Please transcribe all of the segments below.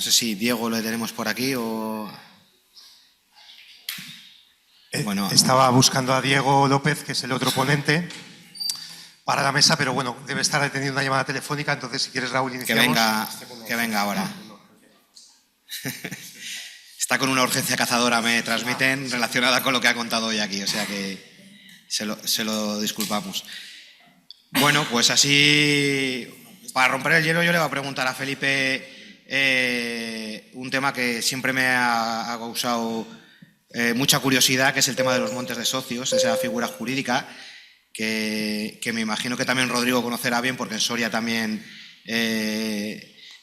sé si Diego lo tenemos por aquí o... Bueno. Estaba buscando a Diego López, que es el otro ponente, para la mesa, pero bueno, debe estar teniendo una llamada telefónica, entonces si quieres, Raúl, iniciamos. Que venga ahora. Está con una urgencia cazadora, me transmiten, relacionada con lo que ha contado hoy aquí, o sea que se lo disculpamos. Bueno, pues así, para romper el hielo, yo le voy a preguntar a Felipe un tema que siempre me ha causado mucha curiosidad, que es el tema de los montes de socios, esa figura jurídica que me imagino que también Rodrigo conocerá bien, porque en Soria también,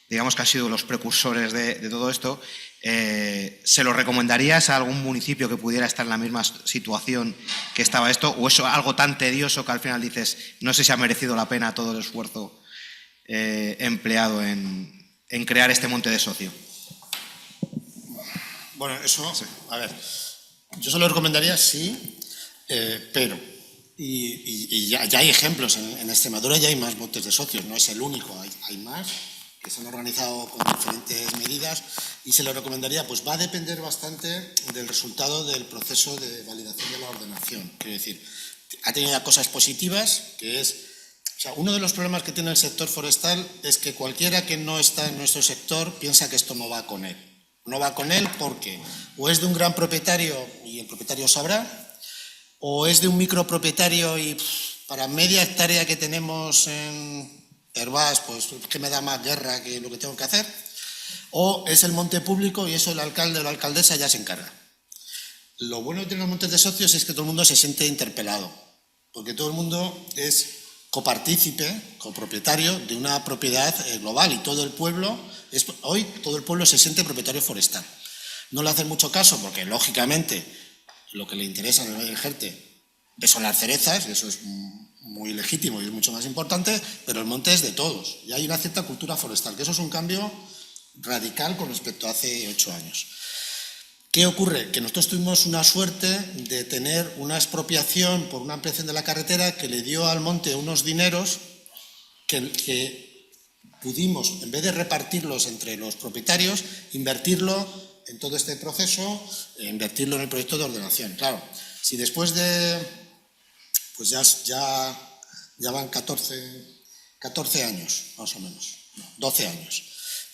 digamos que han sido los precursores de todo esto. ¿Se lo recomendarías a algún municipio que pudiera estar en la misma situación que estaba esto? ¿O es algo tan tedioso que al final dices, no sé si ha merecido la pena todo el esfuerzo empleado en crear este monte de socio? Bueno, eso, sí. A ver, yo se lo recomendaría, sí, pero, y ya hay ejemplos, en Extremadura ya hay más montes de socios, no es el único, hay más, que se han organizado con diferentes medidas, y se lo recomendaría, pues va a depender bastante del resultado del proceso de validación de la ordenación. Quiero decir, ha tenido cosas positivas, que es, o sea, uno de los problemas que tiene el sector forestal es que cualquiera que no está en nuestro sector piensa que esto no va con él. No va con él porque o es de un gran propietario y el propietario sabrá, o es de un micropropietario y para media hectárea que tenemos en Herbás, pues que me da más guerra que lo que tengo que hacer, o es el monte público y eso el alcalde o la alcaldesa ya se encarga. Lo bueno de tener los montes de socios es que todo el mundo se siente interpelado, porque todo el mundo es copartícipe, copropietario de una propiedad global y todo el pueblo, hoy todo el pueblo se siente propietario forestal. No le hacen mucho caso porque lógicamente lo que le interesa en el Valle del Jerte son las cerezas, y eso es muy legítimo y es mucho más importante, pero el monte es de todos y hay una cierta cultura forestal, que eso es un cambio radical con respecto a hace 8 años. ¿Qué ocurre? Que nosotros tuvimos una suerte de tener una expropiación por una ampliación de la carretera que le dio al monte unos dineros que pudimos, en vez de repartirlos entre los propietarios, invertirlo en todo este proceso, invertirlo en el proyecto de ordenación. Claro, si después de, pues ya van 14 años, más o menos, 12 años,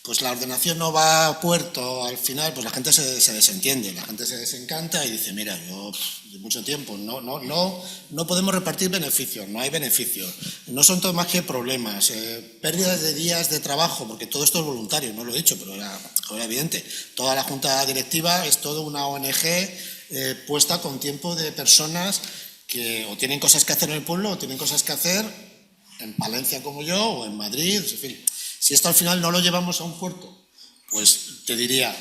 pues la ordenación no va a puerto al final, pues la gente se desentiende, la gente se desencanta y dice, mira, yo de mucho tiempo no podemos repartir beneficios, no hay beneficios, no son todo más que problemas, pérdidas de días de trabajo, porque todo esto es voluntario, no lo he dicho, pero era evidente. Toda la junta directiva es toda una ONG puesta con tiempo de personas que o tienen cosas que hacer en el pueblo o tienen cosas que hacer en Palencia como yo o en Madrid, en fin. Si esto al final no lo llevamos a un puerto, pues te diría,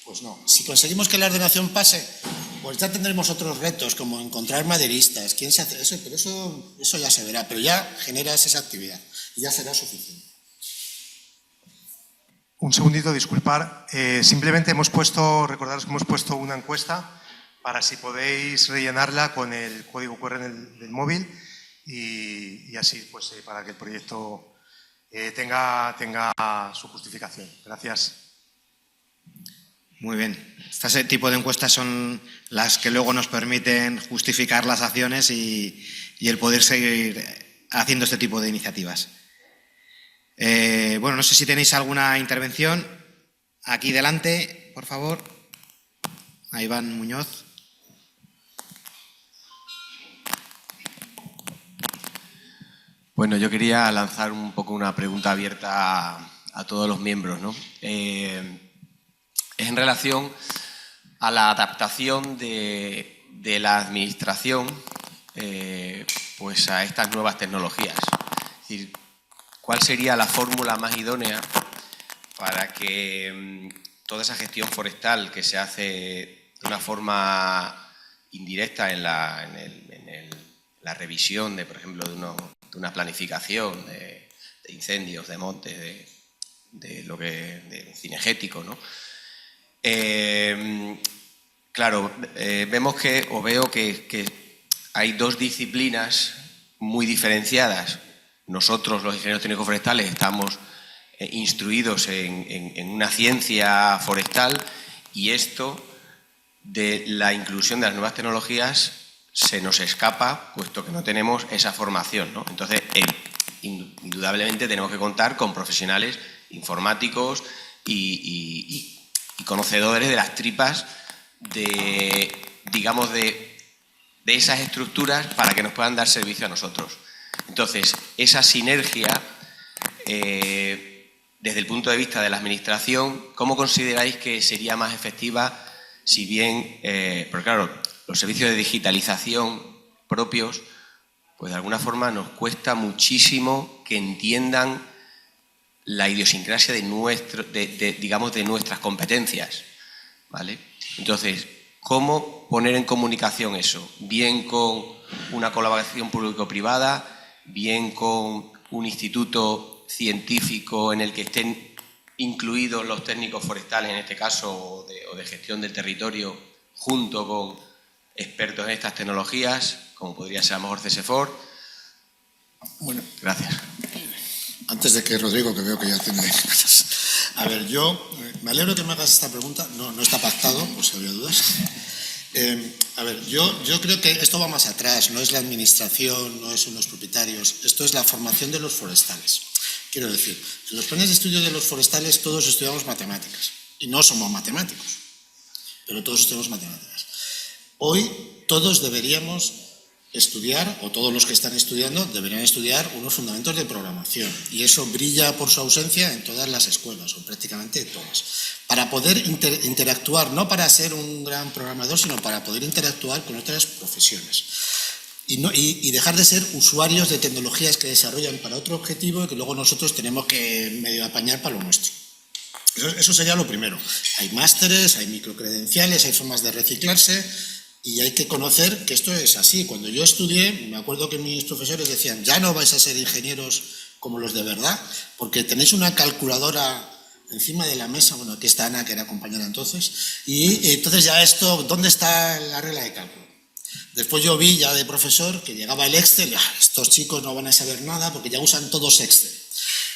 pues no. Si conseguimos que la ordenación pase, pues ya tendremos otros retos, como encontrar maderistas, quién se hace eso, pero eso ya se verá, pero ya generas esa actividad y ya será suficiente. Un segundito, disculpar. Simplemente recordaros que hemos puesto una encuesta para si podéis rellenarla con el código QR del móvil y así, pues, para que el proyecto tenga su justificación. Gracias. Muy bien. Este tipo de encuestas son las que luego nos permiten justificar las acciones y el poder seguir haciendo este tipo de iniciativas. Bueno, no sé si tenéis alguna intervención. Aquí delante, por favor. A Iván Muñoz. Bueno, yo quería lanzar un poco una pregunta abierta a todos los miembros, ¿no? Es en relación a la adaptación de la administración pues a estas nuevas tecnologías. Es decir, ¿cuál sería la fórmula más idónea para que toda esa gestión forestal que se hace de una forma indirecta en la revisión de, por ejemplo, de una planificación de incendios, de montes, de cinegético, ¿no? Claro, veo que hay dos disciplinas muy diferenciadas. Nosotros, los ingenieros técnicos forestales, estamos instruidos en una ciencia forestal, y esto de la inclusión de las nuevas tecnologías se nos escapa, puesto que no tenemos esa formación, ¿no? Entonces, indudablemente tenemos que contar con profesionales informáticos y conocedores de las tripas de esas estructuras para que nos puedan dar servicio a nosotros. Entonces, esa sinergia, desde el punto de vista de la Administración, ¿cómo consideráis que sería más efectiva? Si bien, porque claro, los servicios de digitalización propios, pues de alguna forma nos cuesta muchísimo que entiendan la idiosincrasia de nuestras competencias, ¿vale? Entonces, ¿cómo poner en comunicación eso? Bien con una colaboración público-privada, bien con un instituto científico en el que estén incluidos los técnicos forestales, en este caso, o de gestión del territorio, junto con expertos en estas tecnologías, como podría ser a lo mejor CSFOR. Bueno, gracias. Antes de que Rodrigo, que veo que ya tiene... A ver, yo me alegro que me hagas esta pregunta, no está pactado, por si había dudas. A ver, yo creo que esto va más atrás, no es la administración, no es unos propietarios, esto es la formación de los forestales. Quiero decir, en los planes de estudio de los forestales todos estudiamos matemáticas, y no somos matemáticos, pero todos estudiamos matemáticas. Hoy todos deberíamos estudiar, o todos los que están estudiando, deberían estudiar unos fundamentos de programación, y eso brilla por su ausencia en todas las escuelas, o prácticamente todas, para poder interactuar, no para ser un gran programador, sino para poder interactuar con otras profesiones. Y dejar de ser usuarios de tecnologías que desarrollan para otro objetivo y que luego nosotros tenemos que medio apañar para lo nuestro. Eso sería lo primero. Hay másteres, hay microcredenciales, hay formas de reciclarse y hay que conocer que esto es así. Cuando yo estudié, me acuerdo que mis profesores decían, ya no vais a ser ingenieros como los de verdad, porque tenéis una calculadora encima de la mesa, bueno, aquí está Ana, que era compañera entonces, y entonces ya esto, ¿dónde está la regla de cálculo? Después yo vi ya de profesor que llegaba el Excel, estos chicos no van a saber nada porque ya usan todos Excel.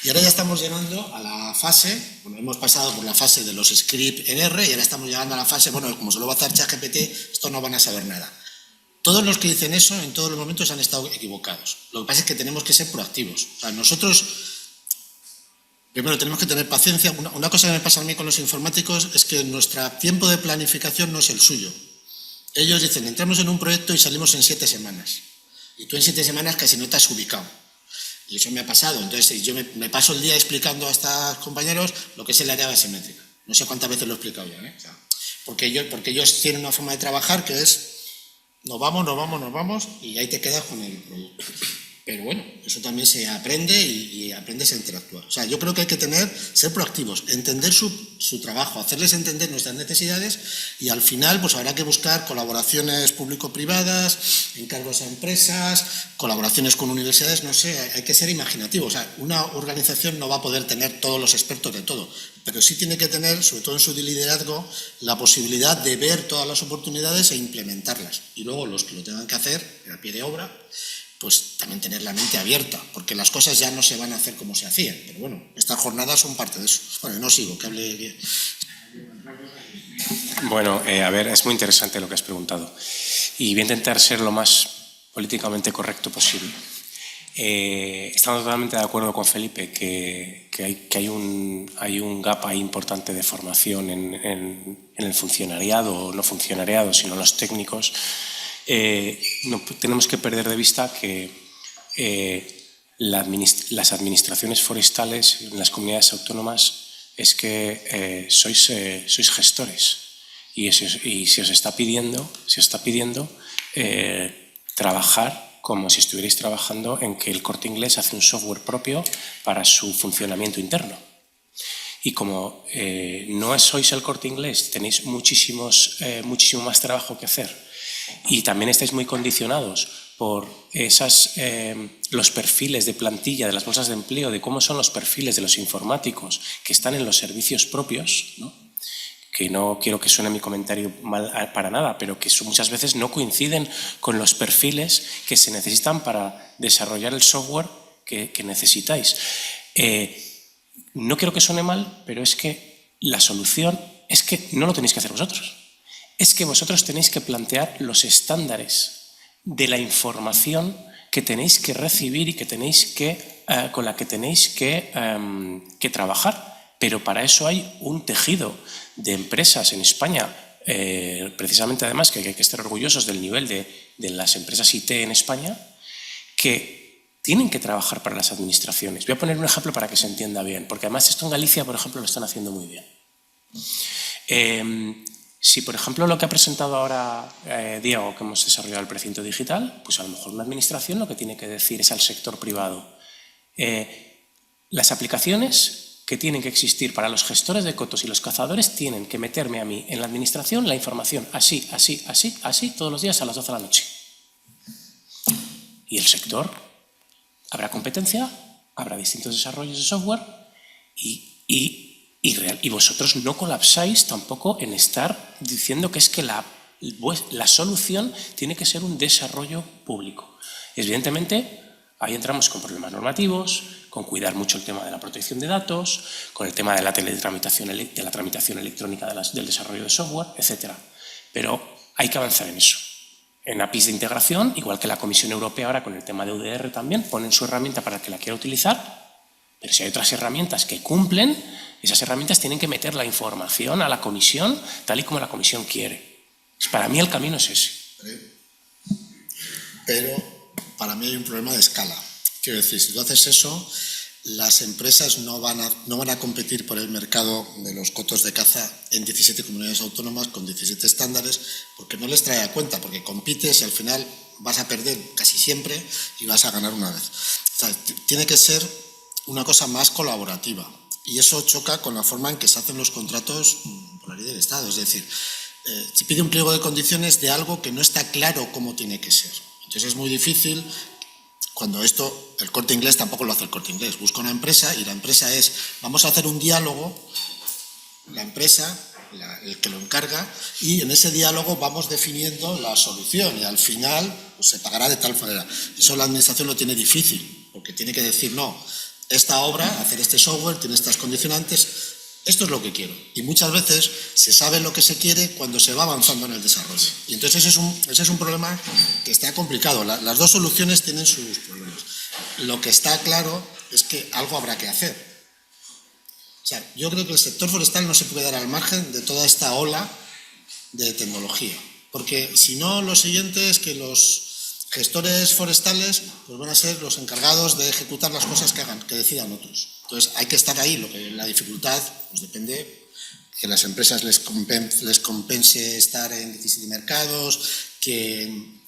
Y ahora ya estamos llegando a la fase, bueno, hemos pasado por la fase de los scripts en R y ahora estamos llegando a la fase, bueno, como se lo va a hacer ChatGPT, estos no van a saber nada. Todos los que dicen eso en todos los momentos han estado equivocados. Lo que pasa es que tenemos que ser proactivos. O sea, nosotros, primero, tenemos que tener paciencia. Una cosa que me pasa a mí con los informáticos es que nuestro tiempo de planificación no es el suyo. Ellos dicen, entramos en un proyecto y salimos en 7 semanas. Y tú en 7 semanas casi no te has ubicado. Y eso me ha pasado. Entonces yo me paso el día explicando a estos compañeros lo que es el área basimétrica. No sé cuántas veces lo he explicado ya, ¿eh? O sea, porque ellos tienen una forma de trabajar que es nos vamos y ahí te quedas con el producto. Pero bueno, eso también se aprende y aprendes a interactuar. O sea, yo creo que hay que ser proactivos, entender su trabajo, hacerles entender nuestras necesidades y al final pues habrá que buscar colaboraciones público-privadas, encargos a empresas, colaboraciones con universidades, no sé, hay que ser imaginativos. O sea, una organización no va a poder tener todos los expertos de todo, pero sí tiene que tener, sobre todo en su liderazgo, la posibilidad de ver todas las oportunidades e implementarlas. Y luego los que lo tengan que hacer, a pie de obra, pues también tener la mente abierta, porque las cosas ya no se van a hacer como se hacían. Pero bueno, estas jornadas son parte de eso. Bueno, no sigo, que hable... Bueno, a ver, es muy interesante lo que has preguntado. Y voy a intentar ser lo más políticamente correcto posible. Estamos totalmente de acuerdo con Felipe que hay un gap ahí importante de formación en el funcionariado, o no funcionariado, sino los técnicos. No tenemos que perder de vista que las administraciones forestales en las comunidades autónomas es que sois gestores y se os está pidiendo trabajar como si estuvierais trabajando en que el Corte Inglés hace un software propio para su funcionamiento interno. Y como no sois el Corte Inglés, tenéis muchísimo más trabajo que hacer. Y también estáis muy condicionados por los perfiles de plantilla de las bolsas de empleo, de cómo son los perfiles de los informáticos que están en los servicios propios, ¿no? Que no quiero que suene mi comentario mal para nada, pero que muchas veces no coinciden con los perfiles que se necesitan para desarrollar el software que necesitáis. no quiero que suene mal, pero es que la solución es que no lo tenéis que hacer vosotros. Es que vosotros tenéis que plantear los estándares de la información que tenéis que recibir y que tenéis que, con la que tenéis que trabajar. Pero para eso hay un tejido de empresas en España, precisamente además que hay que estar orgullosos del nivel de las empresas IT en España, que tienen que trabajar para las administraciones. Voy a poner un ejemplo para que se entienda bien, porque además esto en Galicia, por ejemplo, lo están haciendo muy bien. Si, por ejemplo, lo que ha presentado ahora Diego, que hemos desarrollado el precinto digital, pues a lo mejor una administración lo que tiene que decir es al sector privado. Las aplicaciones que tienen que existir para los gestores de cotos y los cazadores tienen que meterme a mí en la administración la información así, así, así, así, todos los días a las 12 de la noche. Y el sector, habrá competencia, habrá distintos desarrollos de software y vosotros no colapsáis tampoco en estar diciendo que es que la solución tiene que ser un desarrollo público. Evidentemente, ahí entramos con problemas normativos, con cuidar mucho el tema de la protección de datos, con el tema de la tramitación electrónica del desarrollo de software, etc. Pero hay que avanzar en eso. En APIs de integración, igual que la Comisión Europea ahora con el tema de UDR también, ponen su herramienta para el que la quiera utilizar, pero si hay otras herramientas que cumplen, esas herramientas tienen que meter la información a la Comisión tal y como la Comisión quiere. Para mí el camino es ese. Pero para mí hay un problema de escala. Quiero decir, si tú haces eso, las empresas no van a competir por el mercado de los cotos de caza en 17 comunidades autónomas con 17 estándares, porque no les trae a cuenta, porque compites y al final vas a perder casi siempre y vas a ganar una vez. O sea, tiene que ser una cosa más colaborativa y eso choca con la forma en que se hacen los contratos por la ley del Estado. Es decir, se pide un pliego de condiciones de algo que no está claro cómo tiene que ser. Entonces es muy difícil. Cuando esto, el Corte Inglés tampoco lo hace el Corte Inglés, busca una empresa y la empresa es, vamos a hacer un diálogo, la empresa, el que lo encarga, y en ese diálogo vamos definiendo la solución y al final pues, se pagará de tal manera. Eso la administración lo tiene difícil, porque tiene que decir, no, esta obra, hacer este software, tiene estas condicionantes, esto es lo que quiero. Y muchas veces se sabe lo que se quiere cuando se va avanzando en el desarrollo. Y entonces ese es un problema que está complicado. Las dos soluciones tienen sus problemas. Lo que está claro es que algo habrá que hacer. O sea, yo creo que el sector forestal no se puede dar al margen de toda esta ola de tecnología. Porque si no, lo siguiente es que los gestores forestales pues van a ser los encargados de ejecutar las cosas que decidan otros. Entonces hay que estar ahí, la dificultad pues depende que las empresas les compense estar en 17 mercados, que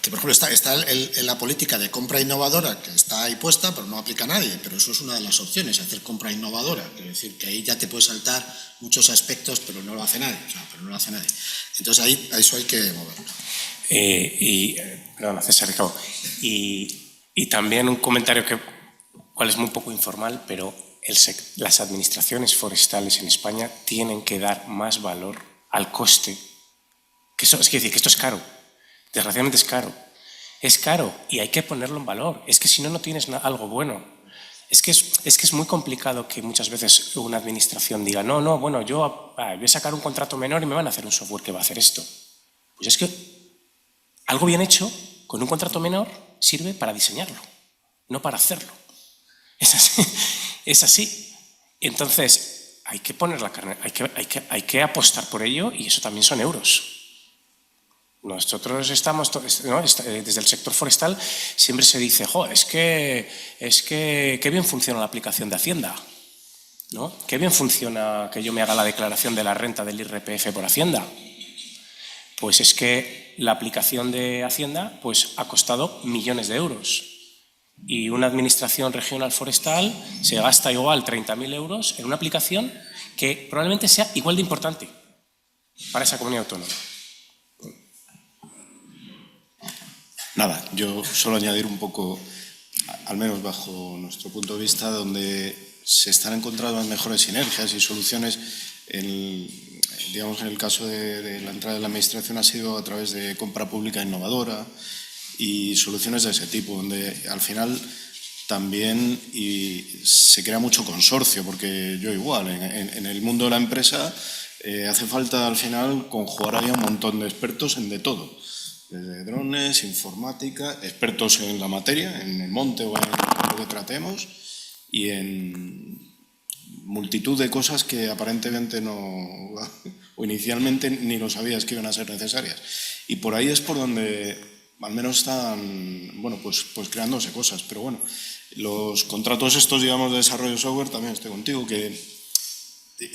por ejemplo está la política de compra innovadora que está ahí puesta, pero no aplica a nadie, pero eso es una de las opciones, hacer compra innovadora, es decir, que ahí ya te puedes saltar muchos aspectos, pero no lo hace nadie, Entonces ahí eso hay que moverlo. Perdona, César, Ricardo. Y también un comentario que cual es muy poco informal, pero las administraciones forestales en España tienen que dar más valor al coste. Es decir, que esto es caro. Desgraciadamente es caro. Es caro y hay que ponerlo en valor. Es que si no, no tienes algo bueno. Es que es muy complicado que muchas veces una administración diga bueno, yo voy a sacar un contrato menor y me van a hacer un software que va a hacer esto. Pues es que algo bien hecho, con un contrato menor, sirve para diseñarlo, no para hacerlo. Es así. Entonces, hay que poner la carne, hay que apostar por ello y eso también son euros. Nosotros estamos, desde el sector forestal siempre se dice, es que qué bien funciona la aplicación de Hacienda, ¿no? Qué bien funciona que yo me haga la declaración de la renta del IRPF por Hacienda. Pues es que la aplicación de Hacienda pues, ha costado millones de euros. Y una administración regional forestal se gasta igual 30.000 euros en una aplicación que probablemente sea igual de importante para esa comunidad autónoma. Nada, yo solo añadir un poco, al menos bajo nuestro punto de vista, donde se están encontrando las mejores sinergias y soluciones, digamos en el caso de la entrada de la administración ha sido a través de compra pública innovadora y soluciones de ese tipo, donde al final también se crea mucho consorcio, porque yo igual, en el mundo de la empresa hace falta al final conjugar ahí a un montón de expertos en de todo, desde drones, informática, expertos en la materia, en el monte o en lo que tratemos, y en multitud de cosas que aparentemente no, o inicialmente ni lo sabías que iban a ser necesarias. Y por ahí es por donde al menos están, bueno, pues creándose cosas. Pero bueno, los contratos estos, digamos, de desarrollo de software, también estoy contigo, que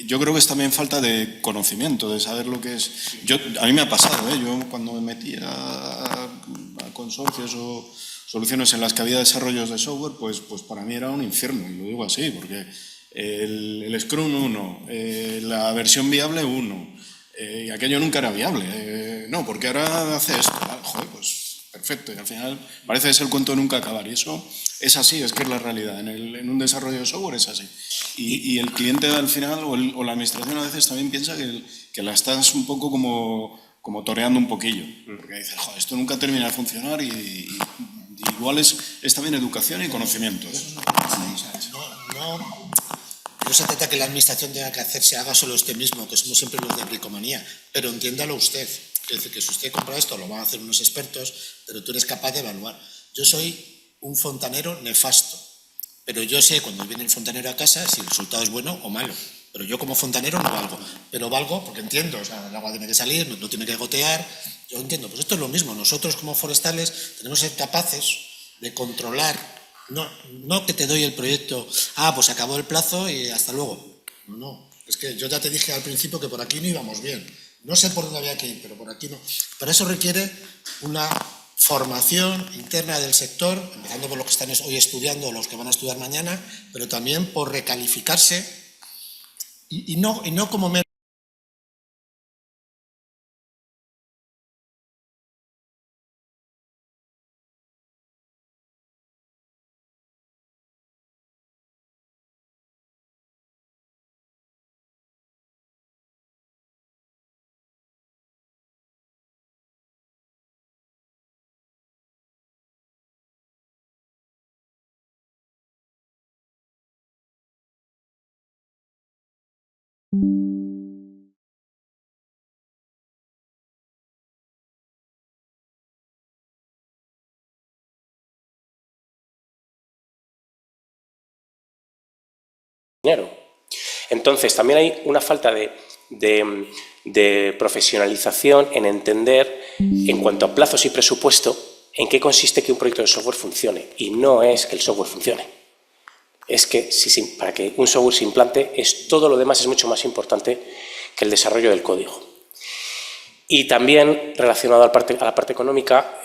yo creo que es también falta de conocimiento, de saber lo que es. A mí me ha pasado, yo cuando me metí a consorcios o soluciones en las que había desarrollos de software, pues para mí era un infierno, y lo digo así, porque el Scrum 1, la versión viable 1, y aquello nunca era viable. No, porque ahora hace esto. Joder, pues perfecto. Y al final parece ser el cuento de nunca acabar. Y eso es así, es que es la realidad. En un desarrollo de software es así. Y el cliente al final, o la administración a veces también piensa que la estás un poco como toreando un poquillo. Porque dices, joder, esto nunca termina de funcionar y igual es también educación y conocimiento. No se trata que la administración tenga que haga solo este mismo, que somos siempre los de bricomanía, pero entiéndalo usted. Es decir, que si usted compra esto, lo van a hacer unos expertos, pero tú eres capaz de evaluar. Yo soy un fontanero nefasto, pero yo sé cuando viene el fontanero a casa si el resultado es bueno o malo. Pero yo como fontanero no valgo, pero valgo porque entiendo, o sea, el agua tiene que salir, no tiene que gotear, yo entiendo. Pues esto es lo mismo, nosotros como forestales tenemos que ser capaces de controlar. No que te doy el proyecto, pues acabó el plazo y hasta luego. No, es que yo ya te dije al principio que por aquí no íbamos bien. No sé por dónde había que ir, pero por aquí no. Para eso requiere una formación interna del sector, empezando por los que están hoy estudiando o los que van a estudiar mañana, pero también por recalificarse y no como mero. Dinero. Entonces, también hay una falta de profesionalización en entender, en cuanto a plazos y presupuesto, en qué consiste que un proyecto de software funcione. Y no es que el software funcione. Es que para que un software se implante, todo lo demás es mucho más importante que el desarrollo del código. Y también, relacionado a la parte económica,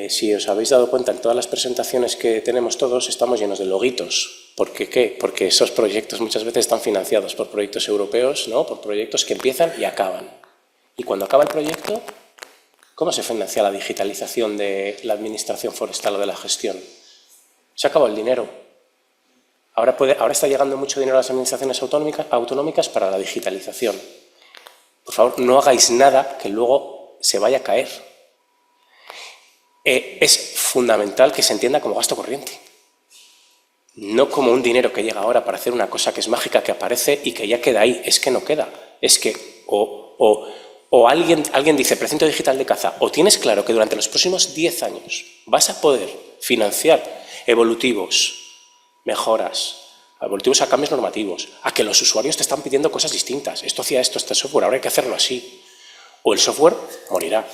si os habéis dado cuenta, en todas las presentaciones que tenemos todos, estamos llenos de loguitos. ¿Por qué qué? Porque esos proyectos muchas veces están financiados por proyectos europeos, ¿no? Por proyectos que empiezan y acaban. Y cuando acaba el proyecto, ¿cómo se financia la digitalización de la administración forestal o de la gestión? Se acabó el dinero. Ahora está llegando mucho dinero a las administraciones autonómicas para la digitalización. Por favor, no hagáis nada que luego se vaya a caer. Es fundamental que se entienda como gasto corriente. No como un dinero que llega ahora para hacer una cosa que es mágica, que aparece y que ya queda ahí. Es que no queda. Es que o alguien dice precinto digital de caza, o tienes claro que durante los próximos 10 años vas a poder financiar evolutivos, mejoras, evolutivos a cambios normativos, a que los usuarios te están pidiendo cosas distintas. Esto hacía esto, este software, ahora hay que hacerlo así. O el software morirá.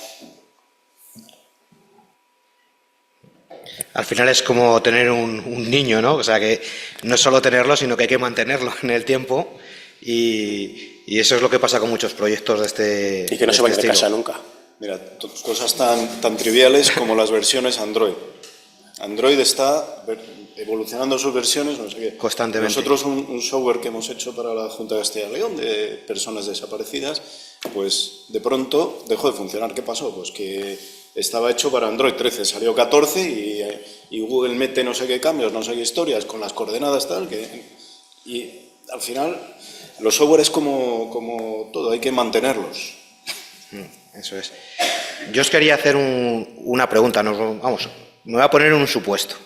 Al final es como tener un niño, ¿no? O sea, que no es solo tenerlo, sino que hay que mantenerlo en el tiempo. Y eso es lo que pasa con muchos proyectos de este Y que no se vaya de casa estilo. nunca. Mira, cosas tan triviales como las versiones Android. Android está evolucionando sus versiones, no sé qué. Constantemente. Nosotros un software que hemos hecho para la Junta de Castilla y León de personas desaparecidas, pues de pronto dejó de funcionar. ¿Qué pasó? Pues que estaba hecho para Android 13, salió 14 y Google mete no sé qué cambios, no sé qué historias con las coordenadas tal, y al final los software es como todo, hay que mantenerlos. Eso es. Yo os quería hacer una pregunta. Me voy a poner en un supuesto.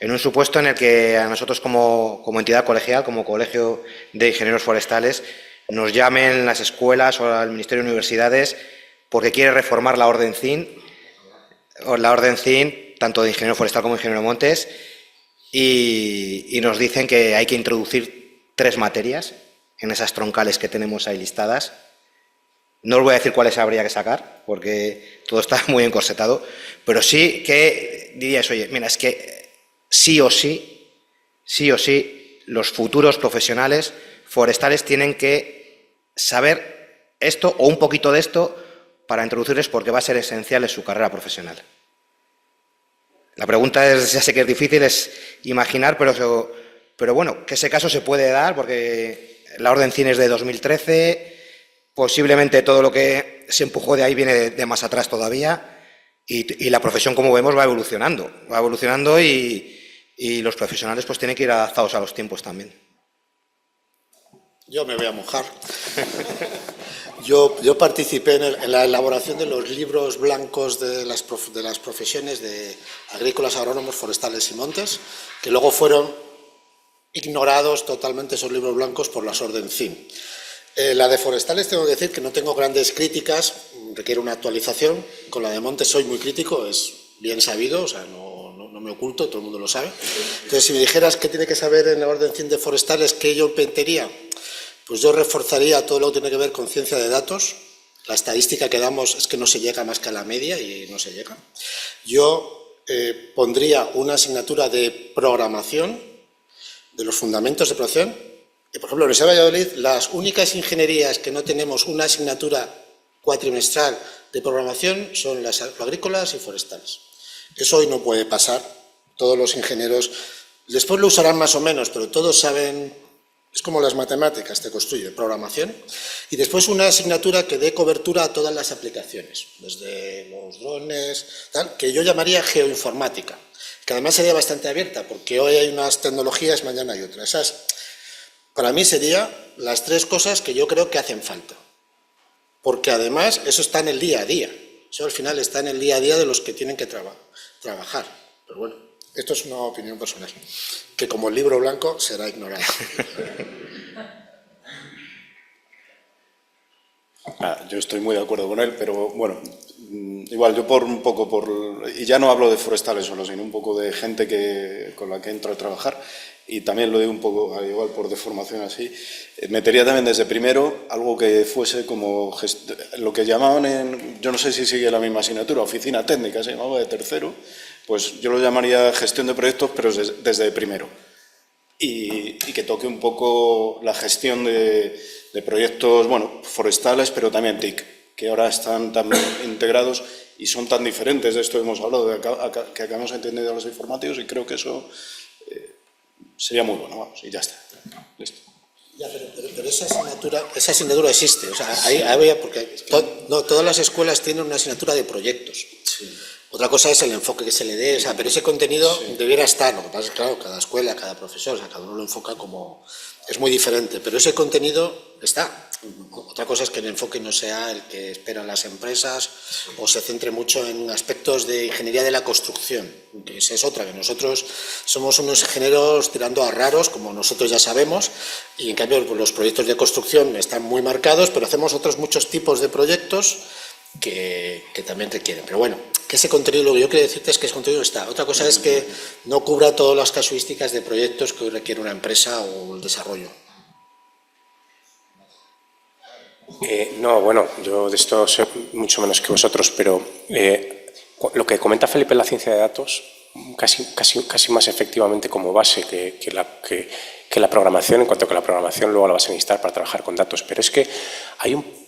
en un supuesto en el que a nosotros como entidad colegial, como Colegio de Ingenieros Forestales, nos llamen las escuelas o el Ministerio de Universidades porque quiere reformar la Orden CIN, tanto de ingeniero forestal como de ingeniero montes, y nos dicen que hay que introducir 3 materias en esas troncales que tenemos ahí listadas. No os voy a decir cuáles habría que sacar, porque todo está muy encorsetado, pero sí que diríais, oye, mira, es que sí o sí, los futuros profesionales forestales tienen que saber esto o un poquito de esto para introducirles, porque va a ser esencial en su carrera profesional. La pregunta es, ya sé que es difícil, es imaginar, pero bueno, que ese caso se puede dar, porque la Orden CIN es de 2013, posiblemente todo lo que se empujó de ahí viene de más atrás todavía, y la profesión, como vemos, va evolucionando y los profesionales pues tienen que ir adaptados a los tiempos también. Yo me voy a mojar. Yo participé en la elaboración de los libros blancos de las profesiones de agrícolas, agrónomos, forestales y montes, que luego fueron ignorados totalmente esos libros blancos por las Orden CIN. La de forestales tengo que decir que no tengo grandes críticas, requiere una actualización. Con la de montes soy muy crítico, es bien sabido, o sea, no me oculto, todo el mundo lo sabe. Entonces, si me dijeras qué tiene que saber en la Orden CIN de forestales, ¿qué yo metería? Pues yo reforzaría todo lo que tiene que ver con ciencia de datos. La estadística que damos es que no se llega más que a la media y no se llega. Yo pondría una asignatura de programación, de los fundamentos de programación. Por ejemplo, en la Universidad de Valladolid, las únicas ingenierías que no tenemos una asignatura cuatrimestral de programación son las agrícolas y forestales. Eso hoy no puede pasar. Todos los ingenieros, después lo usarán más o menos, pero todos saben, es como las matemáticas, te construye programación. Y después una asignatura que dé cobertura a todas las aplicaciones, desde los drones, tal, que yo llamaría geoinformática, que además sería bastante abierta, porque hoy hay unas tecnologías, mañana hay otras. Esas, para mí, serían las 3 cosas que yo creo que hacen falta. Porque además eso está en el día a día. Eso al final está en el día a día de los que tienen que trabajar. Pero bueno, esto es una opinión personal, que como el libro blanco será ignorada. Yo estoy muy de acuerdo con él, pero bueno, igual yo y ya no hablo de forestales solo, sino un poco de gente con la que entro a trabajar, y también lo digo un poco, igual por deformación así, metería también desde primero algo que fuese como lo que llamaban yo no sé si sigue la misma asignatura, oficina técnica, se llamaba de tercero, pues yo lo llamaría gestión de proyectos, pero desde primero. Y que toque un poco la gestión de proyectos, bueno, forestales, pero también TIC, que ahora están tan integrados y son tan diferentes. De esto hemos hablado, que acabamos entendiendo los informáticos, y creo que eso sería muy bueno, vamos, y ya está. Listo. Ya, pero esa asignatura existe, o sea, porque todas las escuelas tienen una asignatura de proyectos. Sí. Otra cosa es el enfoque que se le dé, o sea, pero ese contenido debiera estar. Lo que pasa es que, claro, cada escuela, cada profesor, o sea, cada uno lo enfoca como... Es muy diferente, pero ese contenido está. Otra cosa es que el enfoque no sea el que esperan las empresas o se centre mucho en aspectos de ingeniería de la construcción, que esa es otra, que nosotros somos unos ingenieros tirando a raros, como nosotros ya sabemos, y en cambio pues, los proyectos de construcción están muy marcados, pero hacemos otros muchos tipos de proyectos que también requieren. Pero bueno, que ese contenido, lo que yo quiero decirte es que ese contenido está. Otra cosa es que no cubra todas las casuísticas de proyectos que hoy requiere una empresa o el desarrollo. No, bueno, yo de esto sé mucho menos que vosotros, pero lo que comenta Felipe en la ciencia de datos, casi más efectivamente como base que la programación, en cuanto que la programación luego la vas a necesitar para trabajar con datos. Pero es que hay un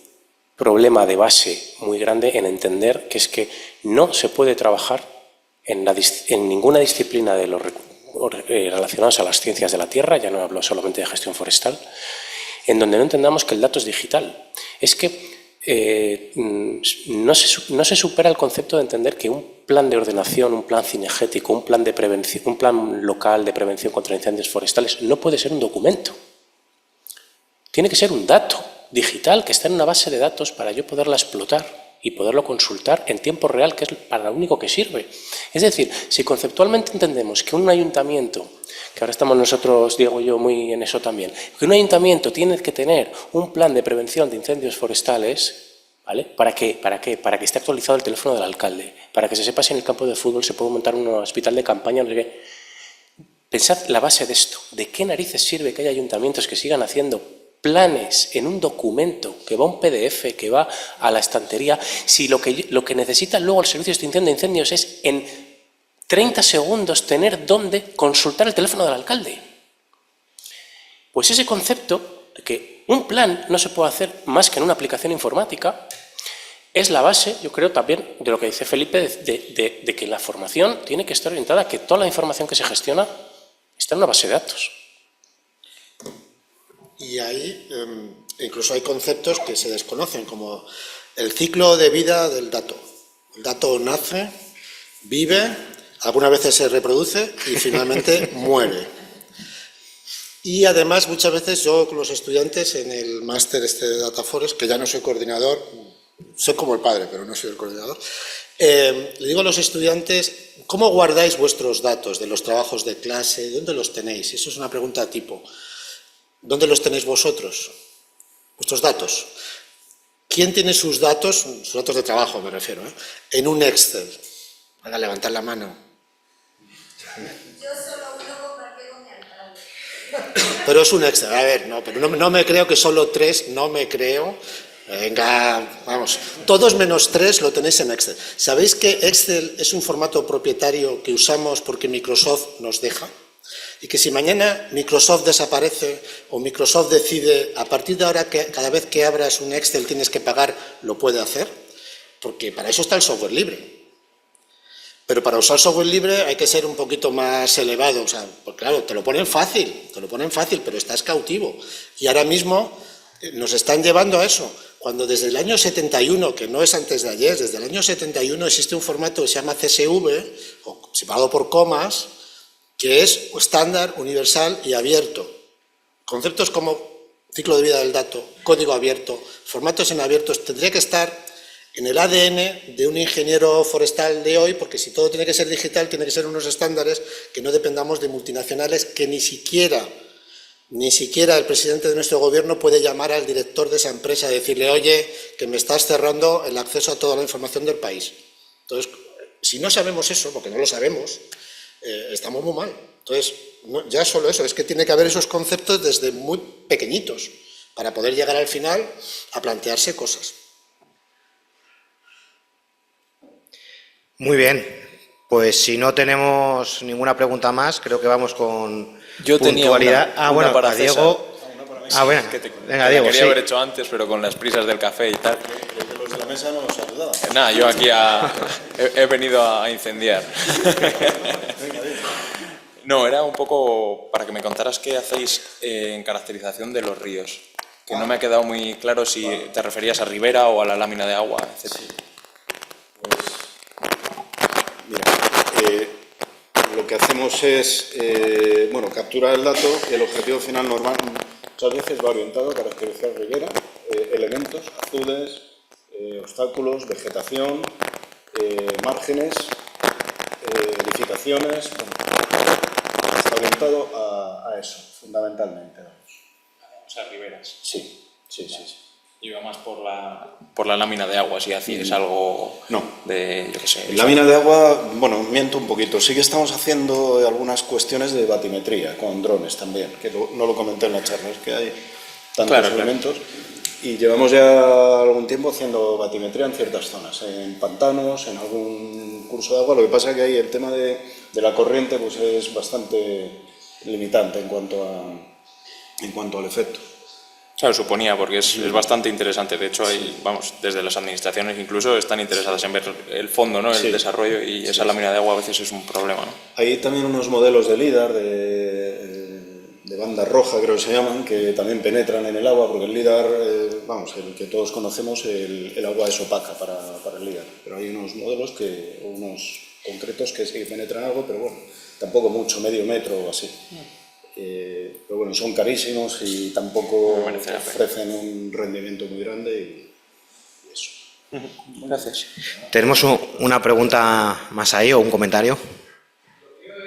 problema de base muy grande en entender que es que no se puede trabajar en ninguna disciplina de los relacionados a las ciencias de la tierra, ya no hablo solamente de gestión forestal, en donde no entendamos que el dato es digital. Es que no se supera el concepto de entender que un plan de ordenación, un plan cinegético, un plan de prevención, un plan local de prevención contra incendios forestales no puede ser un documento. Tiene que ser un dato digital que está en una base de datos para yo poderla explotar y poderlo consultar en tiempo real, que es para lo único que sirve. Es decir, si conceptualmente entendemos que un ayuntamiento, que ahora estamos nosotros, Diego y yo, muy en eso también, que un ayuntamiento tiene que tener un plan de prevención de incendios forestales, ¿vale? ¿Para qué? Para que esté actualizado el teléfono del alcalde, para que se sepa si en el campo de fútbol se puede montar un hospital de campaña, no sé qué. Pensad la base de esto. ¿De qué narices sirve que haya ayuntamientos que sigan haciendo planes en un documento, que va a un PDF, que va a la estantería, si lo que necesita luego el servicio de extinción de incendios es en 30 segundos tener dónde consultar el teléfono del alcalde? Pues ese concepto de que un plan no se puede hacer más que en una aplicación informática es la base, yo creo, también de lo que dice Felipe, de que la formación tiene que estar orientada a que toda la información que se gestiona está en una base de datos. Y ahí incluso hay conceptos que se desconocen, como el ciclo de vida del dato. El dato nace, vive, algunas veces se reproduce y finalmente muere. Y además muchas veces yo con los estudiantes en el máster de Data Forest, que ya no soy coordinador, soy como el padre, pero no soy el coordinador, le digo a los estudiantes, ¿cómo guardáis vuestros datos de los trabajos de clase? ¿Dónde los tenéis? Eso es una pregunta tipo. ¿Dónde los tenéis vosotros? Vuestros datos. ¿Quién tiene sus datos de trabajo me refiero, en un Excel? Venga, levantad la mano. Yo solo uno compartí con mi alcalde. Pero es un Excel, a ver, pero no me creo que solo 3, no me creo. Venga, vamos, todos menos 3 lo tenéis en Excel. ¿Sabéis que Excel es un formato propietario que usamos porque Microsoft nos deja? Y que si mañana Microsoft desaparece o Microsoft decide, a partir de ahora que cada vez que abras un Excel tienes que pagar, lo puede hacer, porque para eso está el software libre. Pero para usar software libre hay que ser un poquito más elevado, o sea, pues claro, te lo ponen fácil, pero estás cautivo. Y ahora mismo nos están llevando a eso, cuando desde el año 71, que no es antes de ayer, desde el año 71 existe un formato que se llama CSV, o separado por comas, que es estándar, universal y abierto. Conceptos como ciclo de vida del dato, código abierto, formatos en abiertos, tendría que estar en el ADN de un ingeniero forestal de hoy, porque si todo tiene que ser digital, tiene que ser unos estándares que no dependamos de multinacionales que ni siquiera el presidente de nuestro gobierno puede llamar al director de esa empresa y decirle, oye, que me estás cerrando el acceso a toda la información del país. Entonces, si no sabemos eso, porque no lo sabemos, estamos muy mal. Entonces, ya solo eso, es que tiene que haber esos conceptos desde muy pequeñitos para poder llegar al final a plantearse cosas. Muy bien, pues si no tenemos ninguna pregunta más, creo que vamos con Yo tenía puntualidad. una para a Diego. Bueno, venga, Diego, la quería sí. haber hecho antes, pero con las prisas del café y tal. Los de la mesa no nos ayudaban. Nada, yo aquí he venido a incendiar. No, era un poco para que me contaras qué hacéis en caracterización de los ríos. Que no me ha quedado muy claro si te referías a ribera o a la lámina de agua, etc. Mira, lo que hacemos es capturar el dato y el objetivo final normal muchas veces va orientado a caracterizar ribera, elementos azules, obstáculos, vegetación, márgenes, edificaciones. Está orientado a eso, fundamentalmente. O sea, riberas. Sí. Iba más por la lámina de agua, si hacéis algo No. de, yo qué sé. En lámina de agua, miento un poquito. Sí que estamos haciendo algunas cuestiones de batimetría con drones también, que no lo comenté en la charla, es que hay tantos elementos. Y llevamos ya algún tiempo haciendo batimetría en ciertas zonas, en pantanos, en algún curso de agua. Lo que pasa es que ahí el tema de la corriente pues es bastante limitante en cuanto al efecto. Claro, suponía, porque es bastante interesante. De hecho, desde las administraciones incluso están interesadas en ver el fondo, ¿no? El desarrollo, y esa lámina de agua a veces es un problema, ¿no? Hay también unos modelos de LIDAR, de banda roja creo que se llaman, que también penetran en el agua, porque el LIDAR, el que todos conocemos, el agua es opaca para el LIDAR. Pero hay unos modelos, unos concretos que sí que penetran algo, pero bueno, tampoco mucho, medio metro o así. Pero bueno, son carísimos y tampoco ofrecen un rendimiento muy grande y eso. Gracias. Tenemos una pregunta más ahí o un comentario.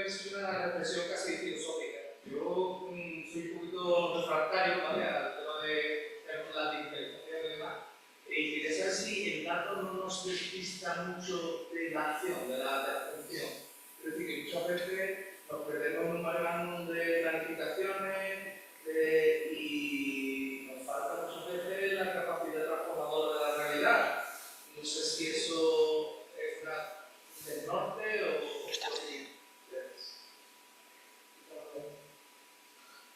Es una reflexión casi filosófica. Yo soy un poquito refractario, ¿vale?, al tema de la digitalización y demás. Y quería saber si el dato no nos despista mucho de la acción, de la función. Es decir, que muchas veces nos perdemos un margen de planificaciones y nos falta muchas veces la capacidad transformadora de la realidad. No sé si eso es del norte o...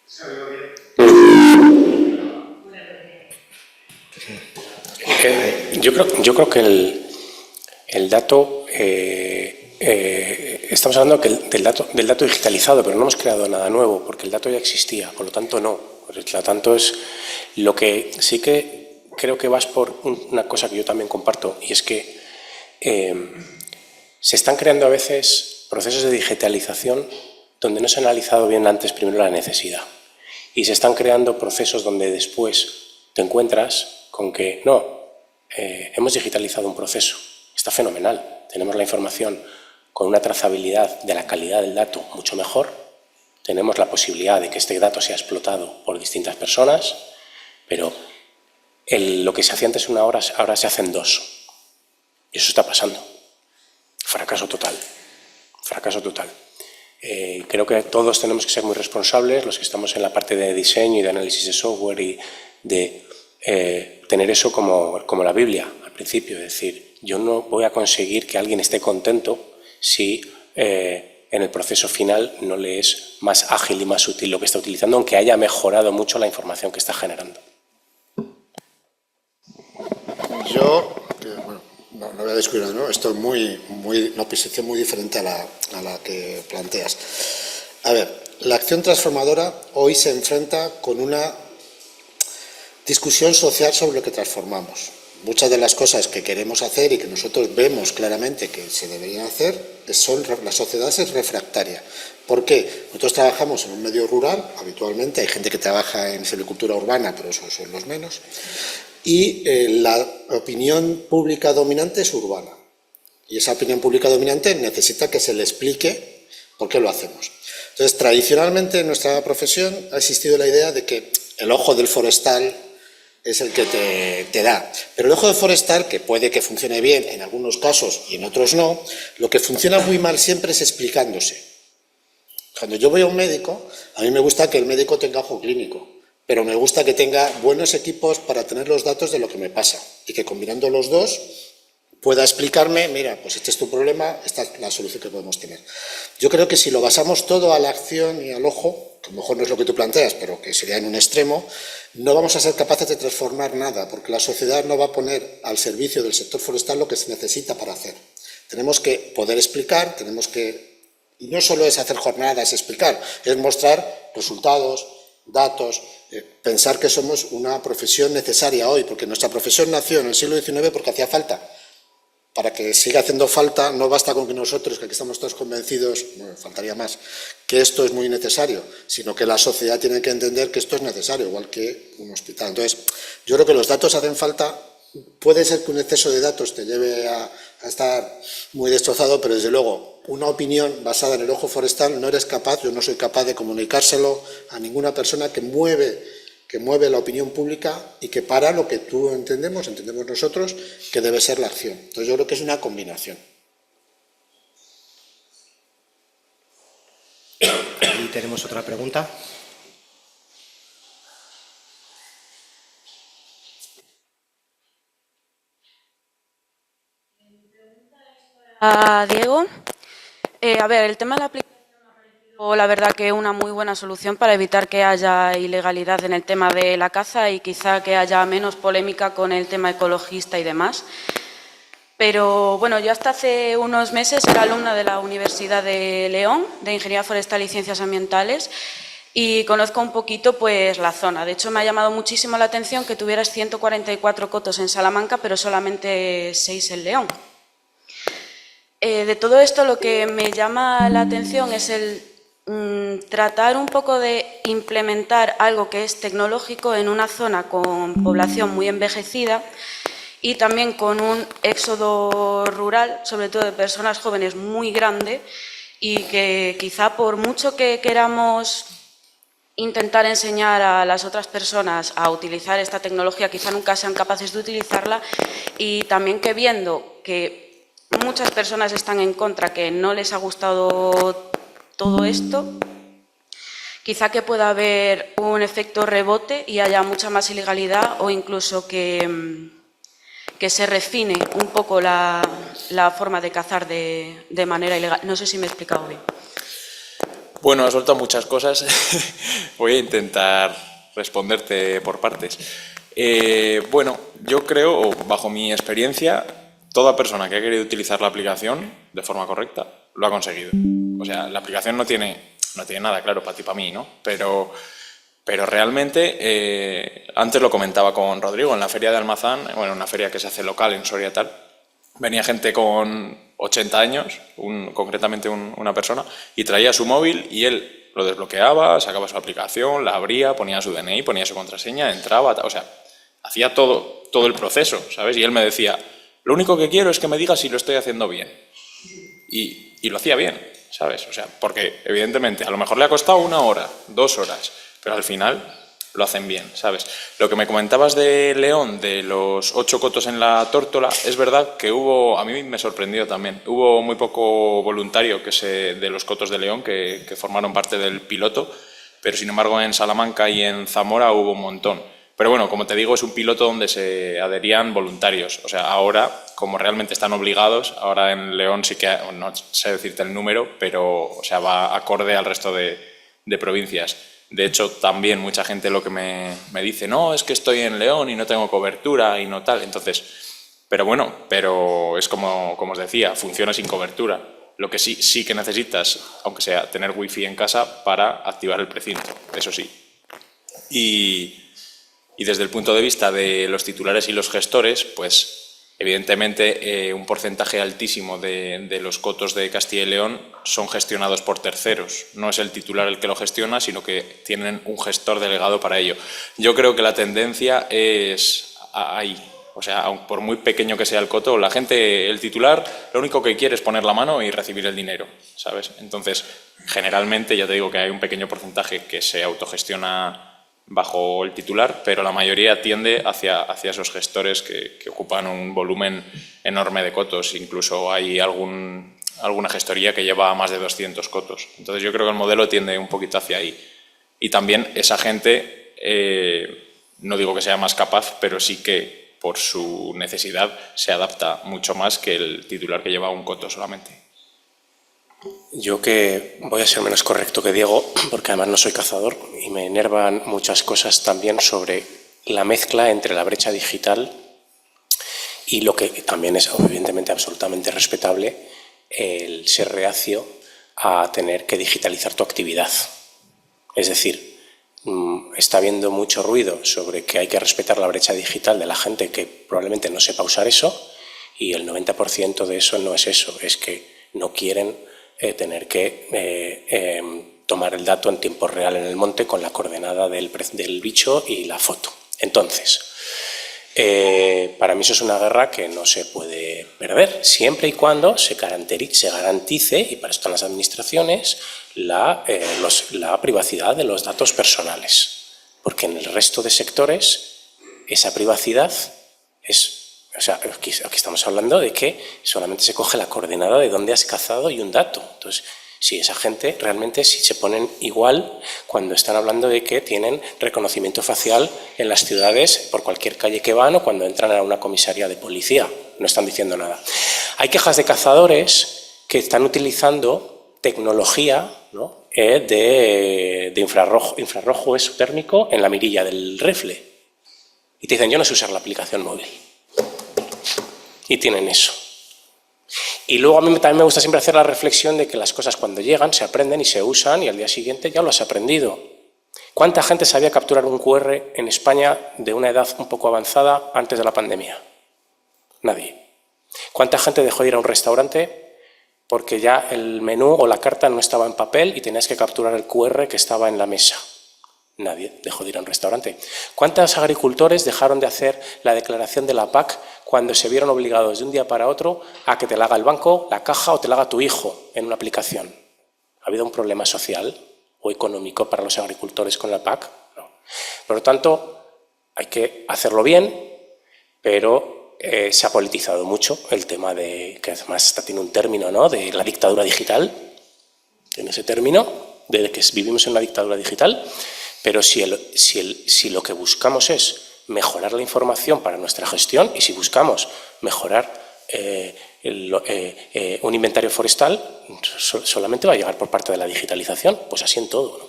¿Se ha oído bien? Yo creo que el dato, estamos hablando del dato digitalizado, pero no hemos creado nada nuevo, porque el dato ya existía, por lo tanto no. Por lo tanto, es lo que sí que creo que vas por una cosa que yo también comparto, y es que se están creando a veces procesos de digitalización donde no se ha analizado bien antes primero la necesidad. Y se están creando procesos donde después te encuentras con que hemos digitalizado un proceso, está fenomenal, tenemos la información con una trazabilidad de la calidad del dato mucho mejor, tenemos la posibilidad de que este dato sea explotado por distintas personas, pero lo que se hacía antes en 1 hora, ahora se hace en 2. Y eso está pasando. Fracaso total. Fracaso total. Creo que todos tenemos que ser muy responsables, los que estamos en la parte de diseño y de análisis de software, y de tener eso como la Biblia al principio. Es decir, yo no voy a conseguir que alguien esté contento si en el proceso final no le es más ágil y más útil lo que está utilizando, aunque haya mejorado mucho la información que está generando. Yo, bueno, no voy a descubrir, ¿no? Esto es una posición muy diferente a la que planteas. A ver, la acción transformadora hoy se enfrenta con una discusión social sobre lo que transformamos. Muchas de las cosas que queremos hacer y que nosotros vemos claramente que se deberían hacer, la sociedad es refractaria. ¿Por qué? Nosotros trabajamos en un medio rural, habitualmente, hay gente que trabaja en silvicultura urbana, pero esos son los menos, y la opinión pública dominante es urbana. Y esa opinión pública dominante necesita que se le explique por qué lo hacemos. Entonces, tradicionalmente en nuestra profesión ha existido la idea de que el ojo del forestal es el que te da. Pero el ojo del forestal, que puede que funcione bien en algunos casos y en otros no, lo que funciona muy mal siempre es explicándose. Cuando yo voy a un médico, a mí me gusta que el médico tenga ojo clínico, pero me gusta que tenga buenos equipos para tener los datos de lo que me pasa y que combinando los dos pueda explicarme, mira, pues este es tu problema, esta es la solución que podemos tener. Yo creo que si lo basamos todo a la acción y al ojo, que a lo mejor no es lo que tú planteas, pero que sería en un extremo, no vamos a ser capaces de transformar nada, porque la sociedad no va a poner al servicio del sector forestal lo que se necesita para hacer. Tenemos que poder explicar, y no solo es hacer jornadas, explicar, es mostrar resultados, datos, pensar que somos una profesión necesaria hoy, porque nuestra profesión nació en el siglo XIX porque hacía falta. Para que siga haciendo falta, no basta con que nosotros, que aquí estamos todos convencidos, bueno, faltaría más, que esto es muy necesario, sino que la sociedad tiene que entender que esto es necesario, igual que un hospital. Entonces, yo creo que los datos hacen falta. Puede ser que un exceso de datos te lleve a estar muy destrozado, pero desde luego, una opinión basada en el ojo forestal no eres capaz, yo no soy capaz de comunicárselo a ninguna persona que mueve la opinión pública y que para lo que tú entendemos nosotros, que debe ser la acción. Entonces yo creo que es una combinación. Y tenemos otra pregunta. A Diego. A ver, el tema de la aplicación me ha parecido, la verdad, que una muy buena solución para evitar que haya ilegalidad en el tema de la caza y quizá que haya menos polémica con el tema ecologista y demás. Pero bueno, yo hasta hace unos meses era alumna de la Universidad de León, de Ingeniería Forestal y Ciencias Ambientales, y conozco un poquito pues la zona. De hecho, me ha llamado muchísimo la atención que tuvieras 144 cotos en Salamanca, pero solamente 6 en León. De todo esto, lo que me llama la atención es el tratar un poco de implementar algo que es tecnológico en una zona con población muy envejecida y también con un éxodo rural, sobre todo de personas jóvenes, muy grande, y que quizá por mucho que queramos intentar enseñar a las otras personas a utilizar esta tecnología, quizá nunca sean capaces de utilizarla, y también que viendo que muchas personas están en contra, que no les ha gustado todo esto, quizá que pueda haber un efecto rebote y haya mucha más ilegalidad, o incluso que se refine un poco la forma de cazar de manera ilegal. No sé si me he explicado bien. Bueno, has soltado muchas cosas. Voy a intentar responderte por partes. Bueno, yo creo, o bajo mi experiencia, toda persona que ha querido utilizar la aplicación de forma correcta lo ha conseguido. O sea, la aplicación no tiene nada claro para ti, para mí, ¿no? Pero realmente, antes lo comentaba con Rodrigo, en la feria de Almazán, bueno, una feria que se hace local en Soria tal, venía gente con 80 años, concretamente una persona, y traía su móvil y él lo desbloqueaba, sacaba su aplicación, la abría, ponía su DNI, ponía su contraseña, entraba, o sea, hacía todo el proceso, ¿sabes? Y él me decía, lo único que quiero es que me digas si lo estoy haciendo bien. Y lo hacía bien, ¿sabes? O sea, porque evidentemente a lo mejor le ha costado 1 hora, 2 horas, pero al final lo hacen bien, ¿sabes? Lo que me comentabas de León, de los 8 cotos en la Tórtola, es verdad que a mí me sorprendió también, hubo muy poco voluntario de los cotos de León que formaron parte del piloto, pero sin embargo en Salamanca y en Zamora hubo un montón. Pero bueno, como te digo, es un piloto donde se adherían voluntarios. O sea, ahora, como realmente están obligados, ahora en León sí que, no sé decirte el número, pero o sea, va acorde al resto de provincias. De hecho, también mucha gente lo que me dice, no, es que estoy en León y no tengo cobertura y no tal. Entonces, pero es como os decía, funciona sin cobertura. Lo que sí que necesitas, aunque sea tener wifi en casa para activar el precinto, eso sí. Y desde el punto de vista de los titulares y los gestores, pues evidentemente un porcentaje altísimo de los cotos de Castilla y León son gestionados por terceros. No es el titular el que lo gestiona, sino que tienen un gestor delegado para ello. Yo creo que la tendencia es ahí. O sea, por muy pequeño que sea el coto, el titular, lo único que quiere es poner la mano y recibir el dinero, ¿sabes? Entonces, generalmente, ya te digo que hay un pequeño porcentaje que se autogestiona bajo el titular, pero la mayoría tiende hacia esos gestores que ocupan un volumen enorme de cotos. Incluso hay alguna gestoría que lleva más de 200 cotos. Entonces yo creo que el modelo tiende un poquito hacia ahí. Y también esa gente, no digo que sea más capaz, pero sí que por su necesidad se adapta mucho más que el titular que lleva un coto solamente. Yo que voy a ser menos correcto que Diego, porque además no soy cazador y me enervan muchas cosas también sobre la mezcla entre la brecha digital y lo que también es evidentemente absolutamente respetable, el ser reacio a tener que digitalizar tu actividad. Es decir, está habiendo mucho ruido sobre que hay que respetar la brecha digital de la gente que probablemente no sepa usar eso, y el 90% de eso no es eso, es que no quieren tener que tomar el dato en tiempo real en el monte con la coordenada del bicho y la foto. Entonces, para mí eso es una guerra que no se puede perder, siempre y cuando se garantice, y para eso están las administraciones, la privacidad de los datos personales. Porque en el resto de sectores esa privacidad es... O sea, aquí estamos hablando de que solamente se coge la coordenada de dónde has cazado y un dato. Entonces, si esa gente realmente sí se ponen igual cuando están hablando de que tienen reconocimiento facial en las ciudades por cualquier calle que van o cuando entran a una comisaría de policía. No están diciendo nada. Hay quejas de cazadores que están utilizando tecnología, ¿no?, de infrarrojo exotérmico en la mirilla del rifle. Y te dicen, yo no sé usar la aplicación móvil. Y tienen eso. Y luego a mí también me gusta siempre hacer la reflexión de que las cosas cuando llegan se aprenden y se usan y al día siguiente ya lo has aprendido. ¿Cuánta gente sabía capturar un QR en España de una edad un poco avanzada antes de la pandemia? Nadie. ¿Cuánta gente dejó de ir a un restaurante porque ya el menú o la carta no estaba en papel y tenías que capturar el QR que estaba en la mesa? Nadie dejó de ir a un restaurante. ¿Cuántos agricultores dejaron de hacer la declaración de la PAC cuando se vieron obligados de un día para otro a que te la haga el banco, la caja o te la haga tu hijo en una aplicación? ¿Ha habido un problema social o económico para los agricultores con la PAC? No. Por lo tanto, hay que hacerlo bien, pero se ha politizado mucho el tema de, que además tiene un término, ¿no?, de la dictadura digital. Tiene ese término de que vivimos en una dictadura digital. Pero si lo que buscamos es mejorar la información para nuestra gestión y si buscamos mejorar un inventario forestal, solamente va a llegar por parte de la digitalización. Pues así en todo, ¿no?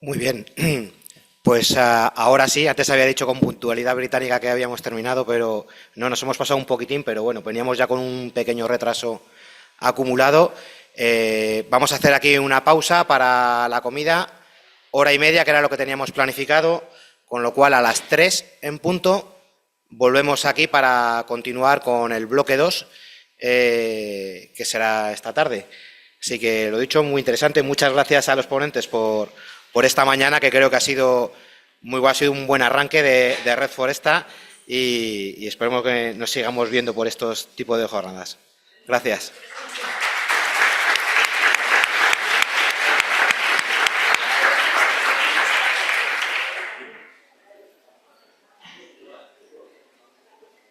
Muy bien. Pues ahora sí, antes había dicho con puntualidad británica que habíamos terminado, pero no, nos hemos pasado un poquitín, pero bueno, veníamos ya con un pequeño retraso acumulado. Vamos a hacer aquí una pausa para la comida, 1:30, que era lo que teníamos planificado, con lo cual a las 3 en punto volvemos aquí para continuar con el bloque 2, que será esta tarde. Así que lo dicho, muy interesante. Muchas gracias a los ponentes por esta mañana, que creo que ha sido un buen arranque de Red Foresta y esperemos que nos sigamos viendo por estos tipos de jornadas. Gracias.